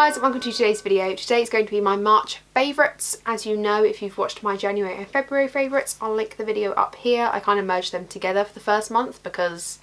guys, welcome to today's video. Today is going to be my March favourites. As you know, if you've watched my January and February favourites, I'll link the video up here. I kind of merged them together for the first month because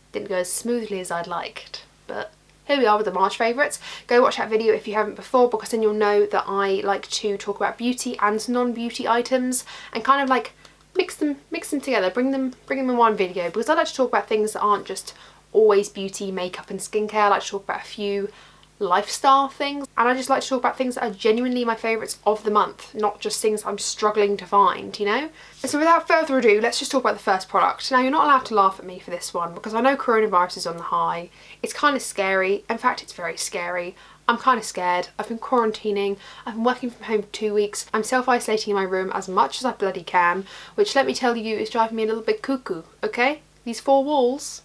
it didn't go as smoothly as I'd liked. But here we are with the March favourites. Go watch that video if you haven't before, because then you'll know that I like to talk about beauty and non-beauty items and kind of like mix them together, bring them in one video, because I like to talk about things that aren't just always beauty, makeup and skincare. I like to talk about a few lifestyle things, and I just like to talk about things that are genuinely my favourites of the month, not just things I'm struggling to find, you know? So without further ado, let's just talk about the first product. Now, you're not allowed to laugh at me for this one because I know coronavirus is on the high. It's kind of scary. In fact, it's very scary. I'm kind of scared. I've been quarantining. I've been working from home for 2 weeks. I'm self-isolating in my room as much as I bloody can, which, let me tell you, is driving me a little bit cuckoo, okay? These four walls,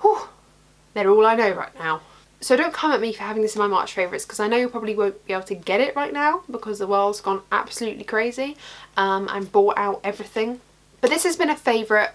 whew, they're all I know right now. So don't come at me for having this in my March favourites, because I know you probably won't be able to get it right now because the world's gone absolutely crazy and bought out everything. But this has been a favourite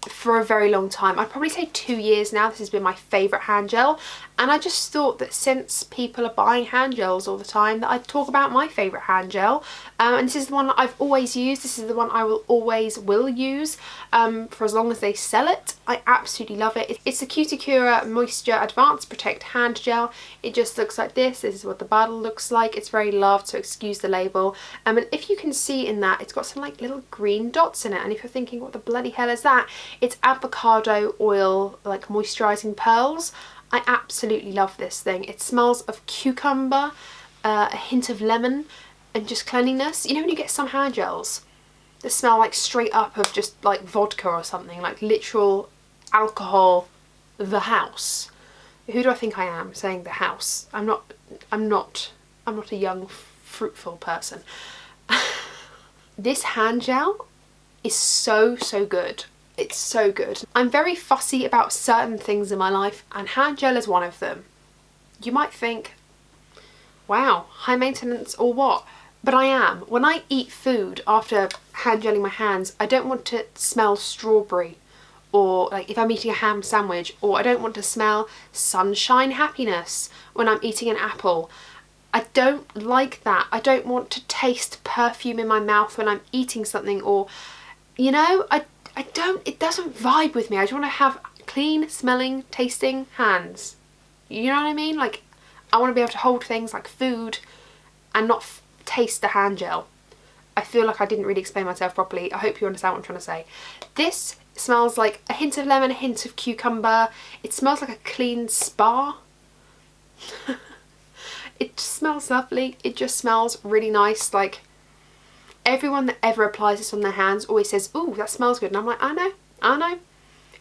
for a very long time. I'd probably say 2 years now this has been my favourite hand gel, and I just thought that since people are buying hand gels all the time that I'd talk about my favourite hand gel, and this is the one that I've always used. This is the one I will use for as long as they sell it. I absolutely love it. It's the Cuticura Moisture Advanced Protect Hand Gel. It just looks like this. This is what the bottle looks like. It's very loved, so excuse the label. And if you can see in that, it's got some like little green dots in it, and if you're thinking what the bloody hell is that, it's avocado oil, like moisturising pearls. I absolutely love this thing. It smells of cucumber, a hint of lemon, and just cleanliness. You know when you get some hand gels that smell like straight up of just like vodka or something, like literal alcohol, the house. Who do I think I am saying the house? I'm not a young fruitful person. This hand gel is so good. It's so good. I'm very fussy about certain things in my life, and hand gel is one of them. You might think, wow, high maintenance or what? But I am. When I eat food after hand gelling my hands, I don't want to smell strawberry, or like if I'm eating a ham sandwich, or I don't want to smell sunshine happiness when I'm eating an apple. I don't like that. I don't want to taste perfume in my mouth when I'm eating something, or, you know, it doesn't vibe with me. I just want to have clean smelling, tasting hands. You know what I mean? Like, I want to be able to hold things like food and not taste the hand gel. I feel like I didn't really explain myself properly. I hope you understand what I'm trying to say. This smells like a hint of lemon, a hint of cucumber. It smells like a clean spa. It smells lovely. It just smells really nice. Like, everyone that ever applies this on their hands always says, ooh, that smells good. And I'm like, I know.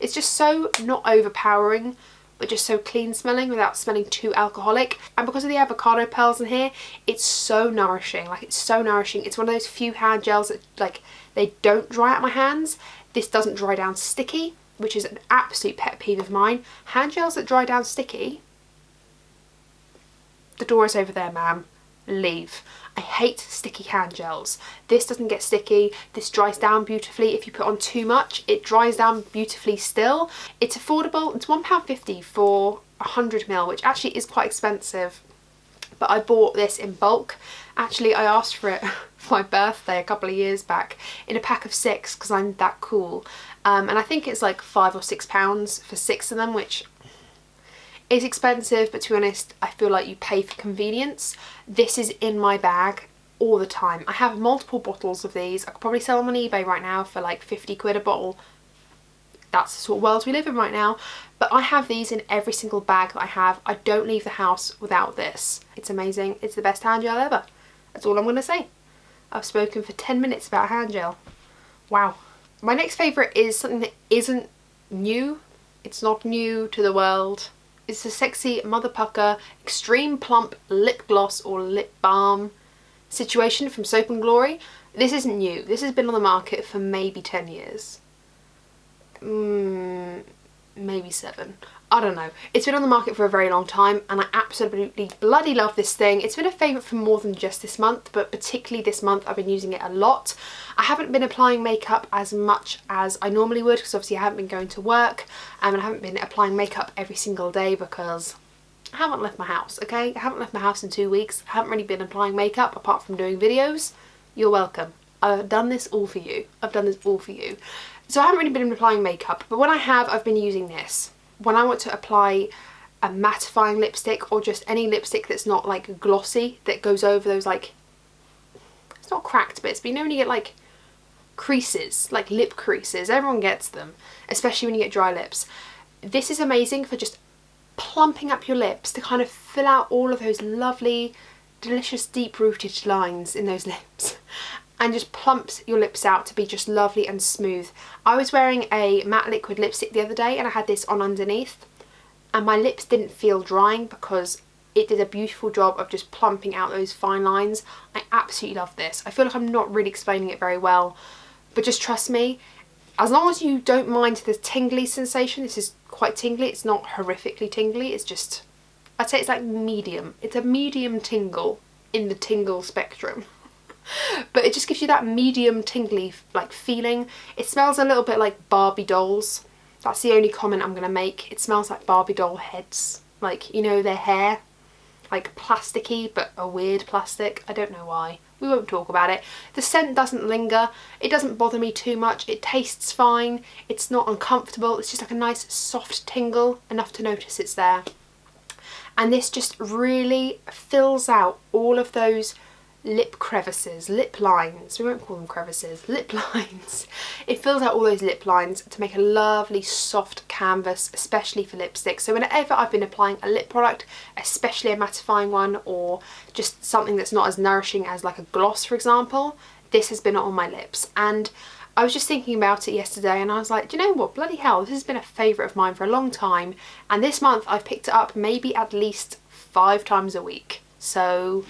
It's just so not overpowering, but just so clean smelling without smelling too alcoholic. And because of the avocado pearls in here, it's so nourishing. Like, it's so nourishing. It's one of those few hand gels that, like, they don't dry out my hands. This doesn't dry down sticky, which is an absolute pet peeve of mine. Hand gels that dry down sticky, the door is over there, ma'am. Leave. I hate sticky hand gels. This doesn't get sticky. This dries down beautifully. If you put on too much, it dries down beautifully still. It's affordable. It's £1.50 for 100ml, which actually is quite expensive. But I bought this in bulk. Actually, I asked for it for my birthday a couple of years back in a pack of 6 because I'm that cool. And I think it's like £5 or £6 for 6 of them, which is expensive, but to be honest, I feel like you pay for convenience. This is in my bag all the time. I have multiple bottles of these. I could probably sell them on eBay right now for like 50 quid a bottle. That's the sort of world we live in right now. But I have these in every single bag that I have. I don't leave the house without this. It's amazing. It's the best hand gel ever. That's all I'm going to say. I've spoken for 10 minutes about hand gel. Wow. My next favourite is something that isn't new. It's not new to the world. It's the Sexy Mother Pucker Extreme Plump Lip Gloss or Lip Balm situation from Soap and Glory. This isn't new. This has been on the market for maybe 10 years. Maybe 7. I don't know. It's been on the market for a very long time, and I absolutely bloody love this thing. It's been a favourite for more than just this month, but particularly this month I've been using it a lot. I haven't been applying makeup as much as I normally would because obviously I haven't been going to work, and I haven't been applying makeup every single day because I haven't left my house, okay? I haven't left my house in 2 weeks. I haven't really been applying makeup apart from doing videos. You're welcome. I've done this all for you. I've done this all for you. So I haven't really been applying makeup, but when I have, I've been using this. When I want to apply a mattifying lipstick, or just any lipstick that's not like glossy, that goes over those like, it's not cracked bits, but you know when you get like creases, like lip creases, everyone gets them, especially when you get dry lips. This is amazing for just plumping up your lips to kind of fill out all of those lovely, delicious, deep-rooted lines in those lips, and just plumps your lips out to be just lovely and smooth. I was wearing a matte liquid lipstick the other day and I had this on underneath, and my lips didn't feel drying because it did a beautiful job of just plumping out those fine lines. I absolutely love this. I feel like I'm not really explaining it very well, but just trust me, as long as you don't mind the tingly sensation, this is quite tingly. It's not horrifically tingly, it's just, I'd say it's like medium. It's a medium tingle in the tingle spectrum. But it just gives you that medium tingly like feeling. It smells a little bit like Barbie dolls. That's the only comment I'm gonna make. It smells like Barbie doll heads. Like, you know, their hair. Like plasticky, but a weird plastic. I don't know why. We won't talk about it. The scent doesn't linger. It doesn't bother me too much. It tastes fine. It's not uncomfortable. It's just like a nice soft tingle, enough to notice it's there. And this just really fills out all of those lip crevices, lip lines. We won't call them crevices, lip lines. It fills out all those lip lines to make a lovely soft canvas, especially for lipstick. So whenever I've been applying a lip product, especially a mattifying one, or just something that's not as nourishing as like a gloss, for example, this has been on my lips. And I was just thinking about it yesterday and I was like, do you know what, bloody hell, this has been a favourite of mine for a long time, and this month I've picked it up maybe at least 5 times a week. So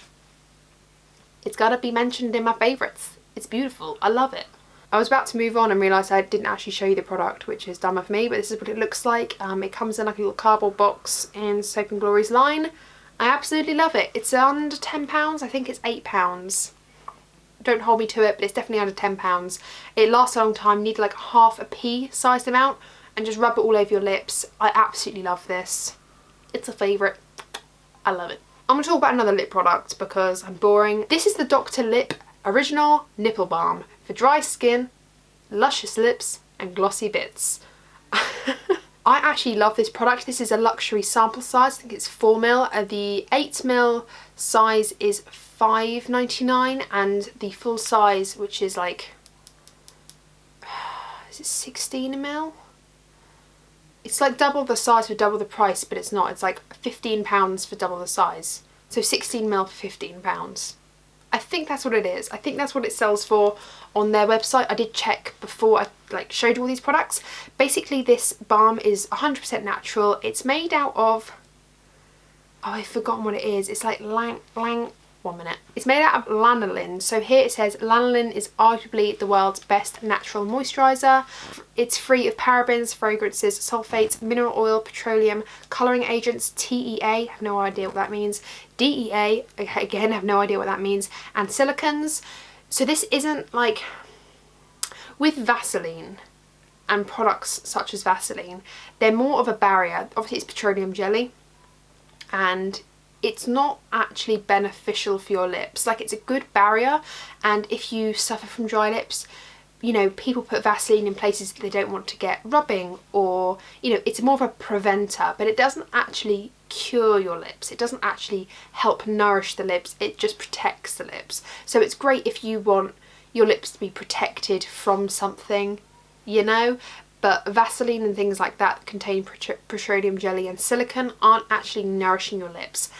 it's got to be mentioned in my favourites. It's beautiful. I love it. I was about to move on and realised I didn't actually show you the product, which is dumb of me, but this is what it looks like. It comes in like a little cardboard box in Soap & Glory's line. I absolutely love it. It's under £10. I think it's £8. Don't hold me to it, but it's definitely under £10. It lasts a long time. You need like half a pea sized amount and just rub it all over your lips. I absolutely love this. It's a favourite. I love it. I'm going to talk about another lip product because I'm boring. This is the Dr. Lip Original Nipple Balm for dry skin, luscious lips and glossy bits. I actually love this product. This is a luxury sample size. I think it's 4ml. The 8ml size is £5.99 and the full size, which is like, is it 16ml? It's like double the size for double the price, but it's not. It's like £15 for double the size. So 16ml for £15. I think that's what it is. I think that's what it sells for on their website. I did check before I like showed you all these products. Basically this balm is 100% natural. It's made out of, oh, I've forgotten what it is. It's like one minute. It's made out of lanolin. So here it says lanolin is arguably the world's best natural moisturiser. It's free of parabens, fragrances, sulfates, mineral oil, petroleum, colouring agents, TEA, have no idea what that means, DEA, again have no idea what that means, and silicons. So this isn't like, with Vaseline and products such as Vaseline, they're more of a barrier. Obviously it's petroleum jelly and it's not actually beneficial for your lips. Like, it's a good barrier, and if you suffer from dry lips, you know, people put Vaseline in places that they don't want to get rubbing, or, you know, it's more of a preventer, but it doesn't actually cure your lips. It doesn't actually help nourish the lips. It just protects the lips. So it's great if you want your lips to be protected from something, you know, but Vaseline and things like that contain petroleum jelly and silicone aren't actually nourishing your lips.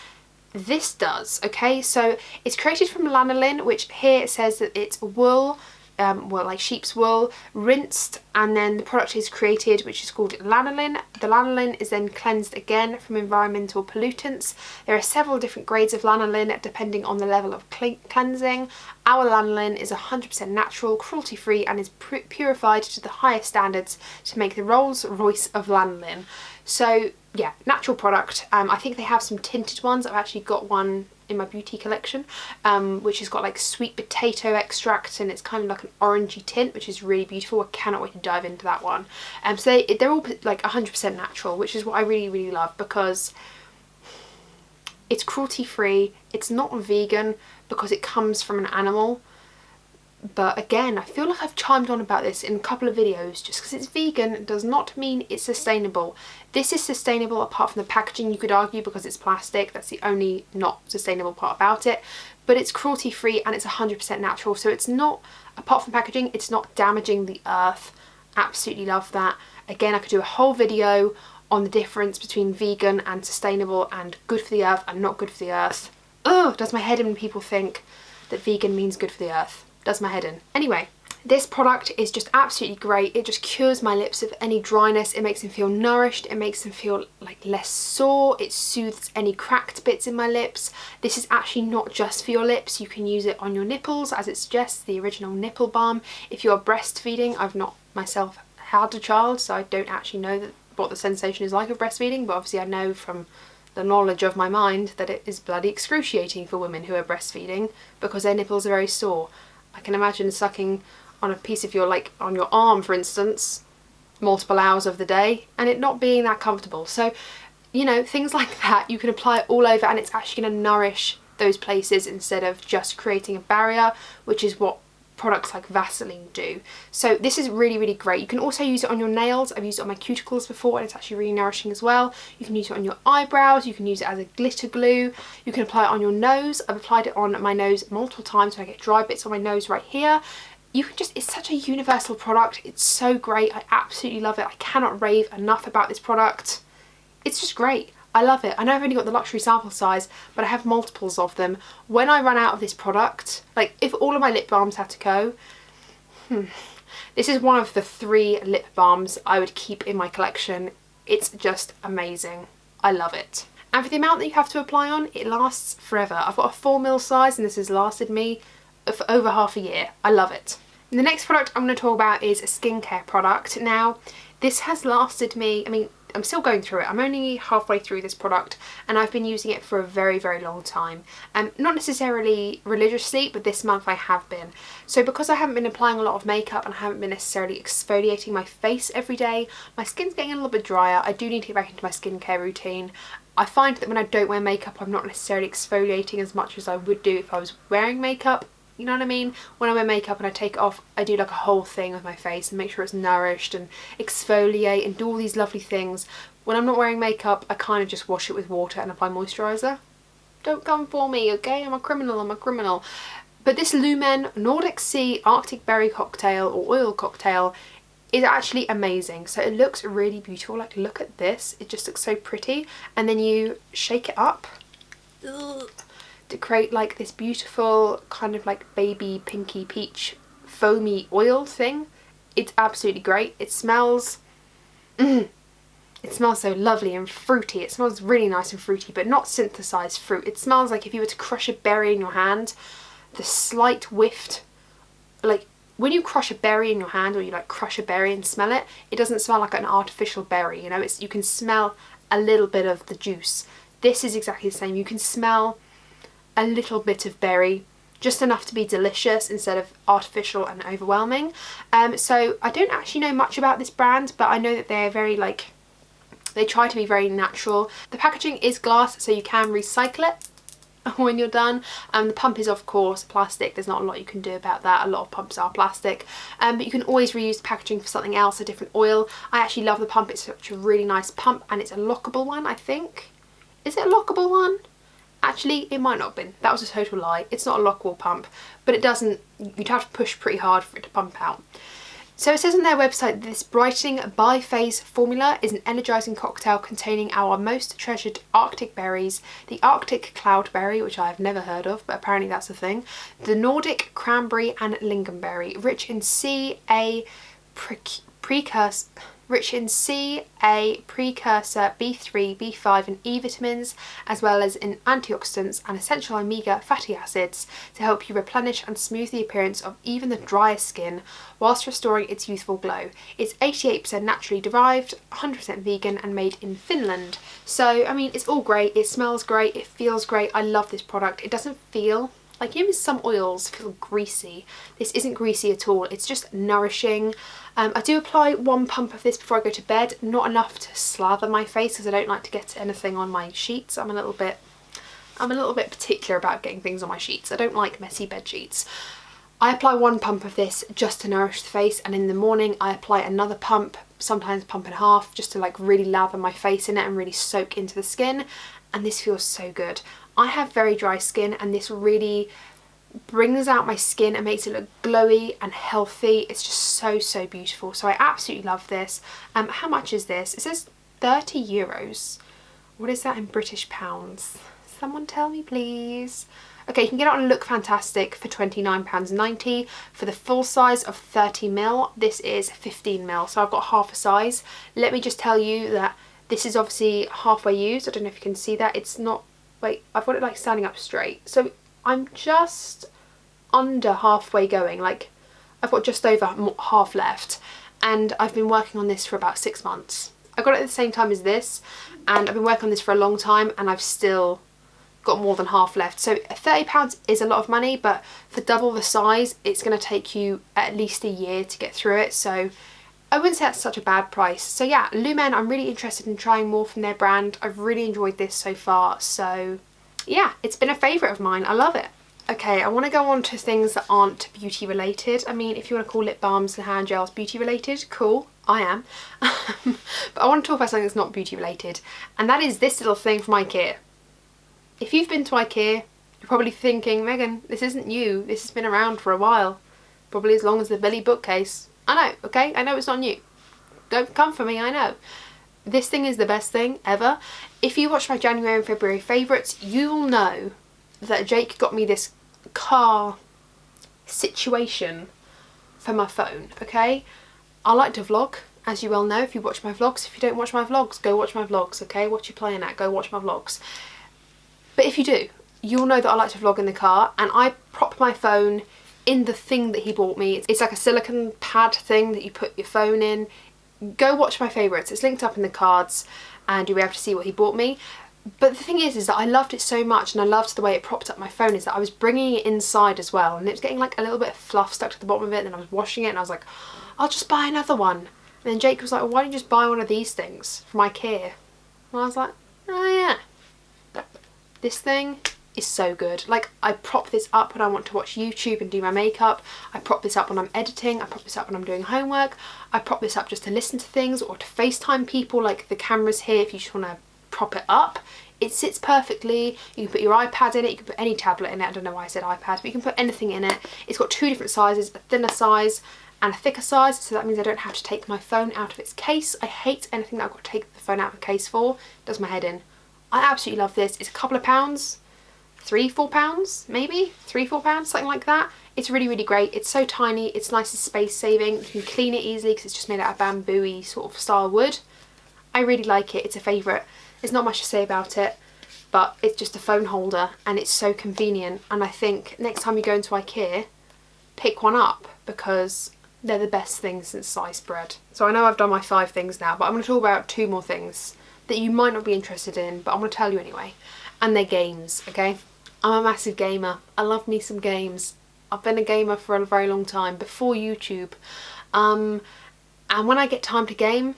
This does, okay? So it's created from lanolin, which here it says that it's wool, well, like sheep's wool, rinsed, and then the product is created, which is called lanolin. The lanolin is then cleansed again from environmental pollutants. There are several different grades of lanolin depending on the level of cleansing. Our lanolin is 100% natural, cruelty-free, and is purified to the highest standards to make the Rolls Royce of lanolin. So yeah, natural product. I think they have some tinted ones. I've actually got one in my beauty collection, which has got like sweet potato extract, and it's kind of like an orangey tint, which is really beautiful. I cannot wait to dive into that one. So they're all like 100% natural, which is what I really, really love, because It's cruelty free, it's not vegan because it comes from an animal. But again, I feel like I've chimed on about this in a couple of videos. Just because it's vegan does not mean it's sustainable. This is sustainable apart from the packaging, you could argue, because it's plastic. That's the only not sustainable part about it. But it's cruelty free and it's 100% natural. So it's not, apart from packaging, it's not damaging the earth. Absolutely love that. Again, I could do a whole video on the difference between vegan and sustainable and good for the earth and not good for the earth. Ugh, does my head in when people think that vegan means good for the earth. Does my head in. Anyway, this product is just absolutely great. It just cures my lips of any dryness. It makes them feel nourished. It makes them feel like less sore. It soothes any cracked bits in my lips. This is actually not just for your lips. You can use it on your nipples, as it suggests, the original nipple balm. If you're breastfeeding, I've not myself had a child, so I don't actually know what the sensation is like of breastfeeding, but obviously I know from the knowledge of my mind that it is bloody excruciating for women who are breastfeeding because their nipples are very sore. I can imagine sucking on a piece of your, like on your arm for instance, multiple hours of the day and it not being that comfortable. So, you know, things like that, you can apply it all over and it's actually going to nourish those places instead of just creating a barrier, which is what products like Vaseline do. So this is really, really great. You can also use it on your nails. I've used it on my cuticles before and it's actually really nourishing as well. You can use it on your eyebrows. You can use it as a glitter glue. You can apply it on your nose. I've applied it on my nose multiple times when I get dry bits on my nose right here. You can just, it's such a universal product. It's so great. I absolutely love it. I cannot rave enough about this product. It's just great. I love it. I know I've only got the luxury sample size, but I have multiples of them. When I run out of this product, like if all of my lip balms had to go, this is one of the 3 lip balms I would keep in my collection. It's just amazing. I love it. And for the amount that you have to apply on, it lasts forever. I've got a 4ml size and this has lasted me for over half a year. I love it. And the next product I'm going to talk about is a skincare product. Now, this has lasted me, I mean, I'm still going through it. I'm only halfway through this product and I've been using it for a very, very long time. Not necessarily religiously, but this month I have been. So because I haven't been applying a lot of makeup and I haven't been necessarily exfoliating my face every day, my skin's getting a little bit drier. I do need to get back into my skincare routine. I find that when I don't wear makeup, I'm not necessarily exfoliating as much as I would do if I was wearing makeup. You know what I mean? When I wear makeup and I take it off, I do like a whole thing with my face and make sure it's nourished and exfoliate and do all these lovely things. When I'm not wearing makeup, I kind of just wash it with water and apply moisturiser. Don't come for me, okay? I'm a criminal, I'm a criminal. But this Lumen Nordic Sea Arctic Berry Cocktail or Oil Cocktail is actually amazing. So it looks really beautiful. Like, look at this. It just looks so pretty. And then you shake it up. Ugh, to create like this beautiful kind of like baby pinky peach foamy oil thing. It's absolutely great. It smells it smells so lovely and fruity. It smells really nice and fruity, but not synthesized fruit. It smells like if you were to crush a berry in your hand, the slight whiff, like when you crush a berry in your hand or you like crush a berry and smell it, it doesn't smell like an artificial berry, you know, it's, you can smell a little bit of the juice. This is exactly the same. You can smell a little bit of berry, just enough to be delicious instead of artificial and overwhelming. So I don't actually know much about this brand, but I know that they're very like, they try to be very natural. The packaging is glass, so you can recycle it when you're done. The pump is of course plastic. There's not a lot you can do about that. A lot of pumps are plastic, but you can always reuse the packaging for something else, a different oil. I actually love the pump. It's such a really nice pump and it's a lockable one, I think. Is it a lockable one? Actually, it might not have been. That was a total lie. It's not a lockable pump, but it doesn't, you'd have to push pretty hard for it to pump out. So it says on their website that this brightening bi-phase formula is an energising cocktail containing our most treasured Arctic berries, the Arctic cloudberry, which I have never heard of, but apparently that's a thing, the Nordic cranberry and lingonberry, rich in precursor B3, B5 and E vitamins, as well as in antioxidants and essential omega fatty acids to help you replenish and smooth the appearance of even the driest skin whilst restoring its youthful glow. It's 88% naturally derived, 100% vegan and made in Finland. So I mean, it's all great, it smells great, it feels great. I love this product. It doesn't feel like, you know, some oils feel greasy. This isn't greasy at all. It's just nourishing. I do apply 1 pump of this before I go to bed, not enough to slather my face because I don't like to get anything on my sheets. I'm a little bit I'm a little bit particular about getting things on my sheets. I don't like messy bed sheets. I apply one pump of this just to nourish the face, and in the morning I apply another pump, sometimes pump and a half, just to like really lather my face in it and really soak into the skin, and this feels so good. I have very dry skin, and this really brings out my skin and makes it look glowy and healthy. It's just so beautiful. So I absolutely love this. How much is this? It says 30 euros. What is that in British pounds? Someone tell me please. Okay, you can get it on Look Fantastic for £29.90. For the full size of 30ml, this is 15ml, so I've got half a size. Let me just tell you that this is obviously halfway used. I don't know if you can see that. It's not, wait, I've got it like standing up straight. So I'm just under halfway going, like I've got just over half left, and I've been working on this for about 6 months. I got it at the same time as this, and I've been working on this for a long time, and I've still got more than half left. So £30 is a lot of money, but for double the size it's going to take you at least a year to get through it, so I wouldn't say that's such a bad price. So yeah, Lumen, I'm really interested in trying more from their brand. I've really enjoyed this so far, so yeah, it's been a favourite of mine. I love it. Okay, I want to go on to things that aren't beauty related. I mean, if you want to call lip balms and hand gels beauty related, cool, I am. But I want to talk about something that's not beauty related, and that is this little thing from IKEA. If you've been to IKEA, you're probably thinking, Megan, this isn't new. This has been around for a while. Probably as long as the Billy bookcase. I know, okay? I know it's not new. Don't come for me, I know. This thing is the best thing ever. If you watch my January and February favourites, you'll know that Jake got me this car situation for my phone, okay? I like to vlog, as you well know if you watch my vlogs. If you don't watch my vlogs, go watch my vlogs, okay? What you playing at? Go watch my vlogs. But if you do, you'll know that I like to vlog in the car, and I prop my phone in the thing that he bought me. It's like a silicone pad thing that you put your phone in. Go watch my favourites. It's linked up in the cards and you'll be able to see what he bought me. But the thing is that I loved it so much, and I loved the way it propped up my phone, is that I was bringing it inside as well, and it was getting like a little bit of fluff stuck to the bottom of it, and then I was washing it and I was like, I'll just buy another one. And then Jake was like, well, why don't you just buy one of these things from IKEA? And I was like, oh yeah. This thing is so good. Like, I prop this up when I want to watch YouTube and do my makeup. I prop this up when I'm editing. I prop this up when I'm doing homework. I prop this up just to listen to things or to FaceTime people. Like, the camera's here if you just want to prop it up. It sits perfectly. You can put your iPad in it. You can put any tablet in it. I don't know why I said iPad, but you can put anything in it. It's got 2 different sizes, a thinner size and a thicker size, so that means I don't have to take my phone out of its case. I hate anything that I've got to take the phone out of the case for. It does my head in. I absolutely love this. It's a couple of pounds, £3-4 maybe, £3-4, something like that. It's really great. It's so tiny, it's nice and space saving. You can clean it easily because it's just made out of bamboo-y sort of style wood. I really like it. It's a favourite. There's not much to say about it, but it's just a phone holder and it's so convenient. And I think next time you go into IKEA, pick one up because they're the best things since sliced bread. So I know I've done my 5 things now, but I'm going to talk about 2 more things that you might not be interested in, but I'm going to tell you anyway. And they're games, okay? I'm a massive gamer. I love me some games. I've been a gamer for a very long time, before YouTube. And when I get time to game,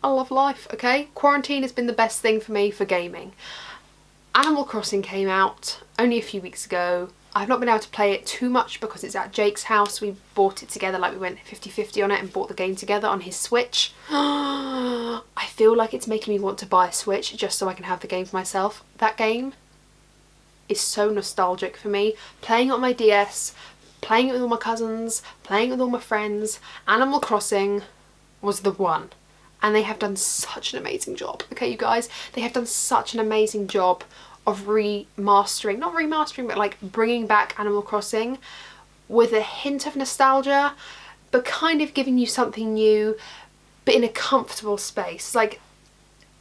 I love life, okay? Quarantine has been the best thing for me for gaming. Animal Crossing came out only a few weeks ago. I've not been able to play it too much because it's at Jake's house. We bought it together, like we went 50-50 on it and bought the game together on his Switch. I feel like it's making me want to buy a Switch just so I can have the game for myself. That game is so nostalgic for me. Playing it on my DS, playing it with all my cousins, playing it with all my friends. Animal Crossing was the one. And they have done such an amazing job. Okay, you guys, they have done such an amazing job of remastering, not remastering, but like bringing back Animal Crossing with a hint of nostalgia, but kind of giving you something new, but in a comfortable space. Like,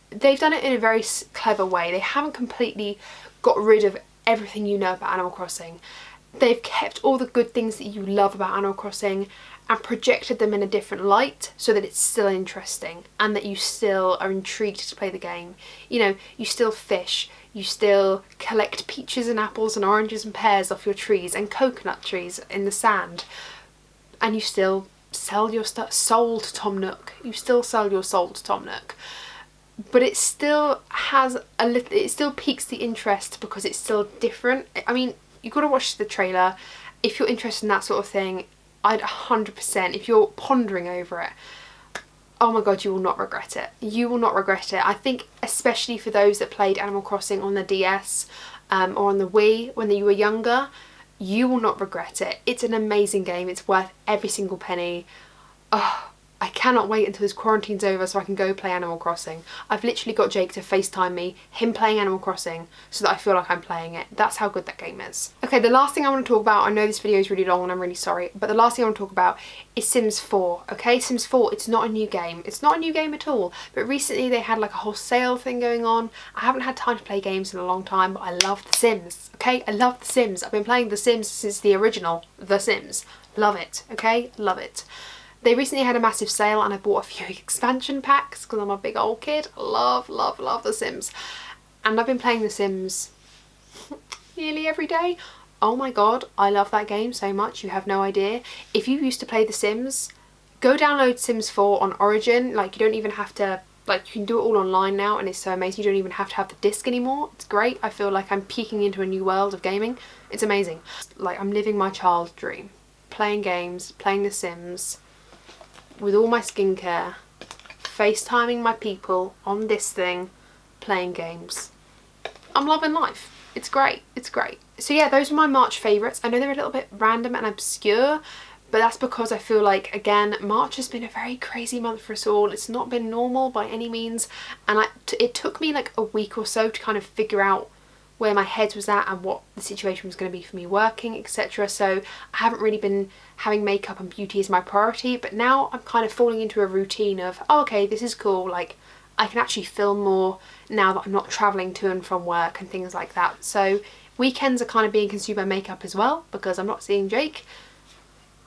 they've done it in a very clever way. They haven't completely got rid of everything you know about Animal Crossing. They've kept all the good things that you love about Animal Crossing and projected them in a different light so that it's still interesting and that you still are intrigued to play the game. You know, you still fish, you still collect peaches and apples and oranges and pears off your trees and coconut trees in the sand, and you still sell your soul to Tom Nook. You still sell your soul to Tom Nook. but it still has a little, it still piques the interest because it's still different. I mean, you've got to watch the trailer. If you're interested in that sort of thing, I'd 100%, if you're pondering over it, oh my god, you will not regret it. You will not regret it. I think especially for those that played Animal Crossing on the DS or on the Wii when you were younger, you will not regret it. It's an amazing game. It's worth every single penny. Oh, I cannot wait until this quarantine's over so I can go play Animal Crossing. I've literally got Jake to FaceTime me, him playing Animal Crossing, so that I feel like I'm playing it. That's how good that game is. Okay, the last thing I want to talk about, I know this video is really long and I'm really sorry, but the last thing I want to talk about is Sims 4, okay? Sims 4, it's not a new game. It's not a new game at all, but recently they had like a whole sale thing going on. I haven't had time to play games in a long time, but I love The Sims, okay? I love The Sims. I've been playing The Sims since the original The Sims. Love it, okay? Love it. They recently had a massive sale and I bought a few expansion packs because I'm a big old kid. Love, love, love The Sims. And I've been playing The Sims nearly every day. Oh my god, I love that game so much, you have no idea. If you used to play The Sims, go download Sims 4 on Origin. Like, you don't even have to, like, you can do it all online now and it's so amazing. You don't even have to have the disc anymore. It's great. I feel like I'm peeking into a new world of gaming. It's amazing. Like, I'm living my child's dream. Playing games, playing The Sims, with all my skincare, FaceTiming my people on this thing, playing games. I'm loving life. It's great. It's great. So yeah, those are my March favourites. I know they're a little bit random and obscure, but that's because I feel like, again, March has been a very crazy month for us all. It's not been normal by any means, and it took me like a week or so to kind of figure out where my head was at and what the situation was going to be for me working, etc. So I haven't really been having makeup and beauty as my priority, but now I'm kind of falling into a routine of, oh, okay, this is cool, like I can actually film more now that I'm not travelling to and from work and things like that. So weekends are kind of being consumed by makeup as well because I'm not seeing Jake.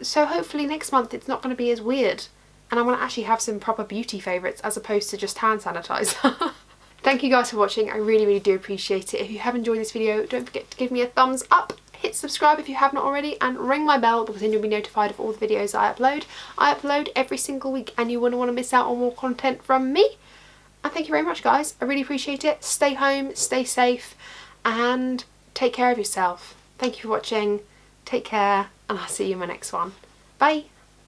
So hopefully next month it's not going to be as weird and I'm going to actually have some proper beauty favourites as opposed to just hand sanitizer. Thank you guys for watching, I really, really do appreciate it. If you have enjoyed this video, don't forget to give me a thumbs up, hit subscribe if you have not already, and ring my bell because then you'll be notified of all the videos I upload. I upload every single week and you wouldn't want to miss out on more content from me. And thank you very much guys, I really appreciate it. Stay home, stay safe, and take care of yourself. Thank you for watching, take care, and I'll see you in my next one. Bye!